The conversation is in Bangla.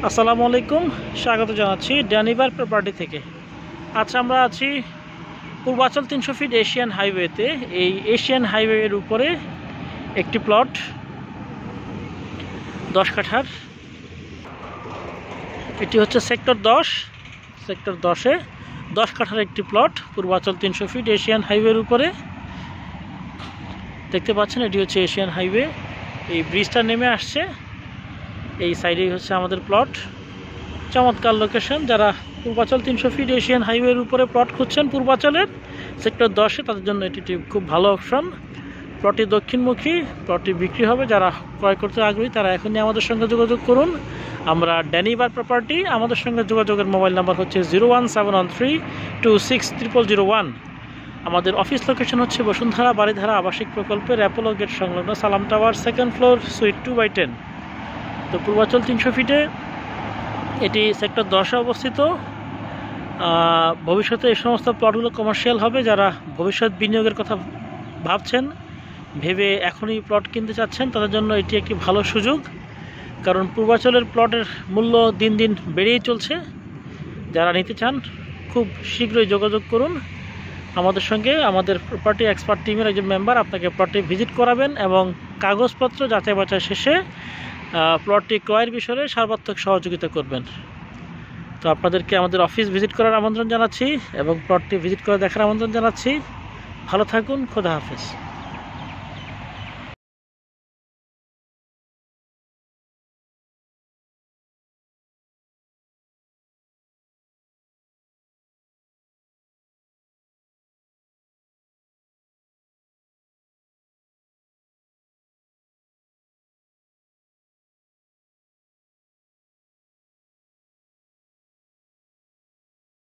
আসসালামু আলাইকুম, স্বাগত জানাচ্ছি ড্যানিভার প্রপার্টি থেকে। আচ্ছা, আমরা আছি পূর্বাচল 300 ফিট এশিয়ান হাইওয়েতে। এই এশিয়ান হাইওয়ের উপরে একটি প্লট 10 কাঠার। এটি হচ্ছে সেক্টর 10-এ 10 কাঠার একটি প্লট পূর্বাচল 300 ফিট এশিয়ান হাইওয়ের উপরে। দেখতে পাচ্ছেন, এটি হচ্ছে এশিয়ান হাইওয়ে। এই ব্রিজটা নেমে আসছে, এই সাইডেই হচ্ছে আমাদের প্লট। চমৎকার লোকেশন। যারা পূর্বাচল 300 ফিট এশিয়ান হাইওয়ের উপরে প্লট খুঁজছেন পূর্বাচলের সেক্টর 10-এ, তাদের জন্য এটি খুব ভালো অপশন। প্লটটি দক্ষিণমুখী, প্লটটি বিক্রি হবে। যারা ক্রয় করতে আগ্রহী তারা এখনই আমাদের সঙ্গে যোগাযোগ করুন। আমরা ড্যানিভার প্রপার্টি। আমাদের সঙ্গে যোগাযোগের মোবাইল নাম্বার হচ্ছে 01713260001। আমাদের অফিস লোকেশন হচ্ছে বসুন্ধরা বাড়িধারা আবাসিক প্রকল্পের অ্যাপোলো গেট সংলগ্ন সালাম টাওয়ার, 2nd ফ্লোর, সুইট 2/10। তো পূর্বাচল 300 ফিটে এটি সেক্টর 10-এ অবস্থিত। ভবিষ্যতে এই সমস্ত প্লটগুলো কমার্শিয়াল হবে। যারা ভবিষ্যৎ বিনিয়োগের কথা ভাবছেন, ভেবে এখনই প্লট কিনতে চাচ্ছেন, তাদের জন্য এটি একটি ভালো সুযোগ। কারণ পূর্বাচলের প্লটের মূল্য দিন দিন বেড়েই চলছে। যারা নিতে চান খুব শীঘ্রই যোগাযোগ করুন আমাদের সঙ্গে। আমাদের প্রপার্টি এক্সপার্ট টিমের একজন মেম্বার আপনাকে প্লটটি ভিজিট করাবেন এবং কাগজপত্র যাচাই বাছাই শেষে প্লটটি ক্রয়ের বিষয়ে সর্বাত্মক সহযোগিতা করবেন। তো আপনাদেরকে আমাদের অফিস ভিজিট করার আমন্ত্রণ জানাচ্ছি এবং প্লটটি ভিজিট করে দেখার আমন্ত্রণ জানাচ্ছি। ভালো থাকুন, খোদা হাফেজ।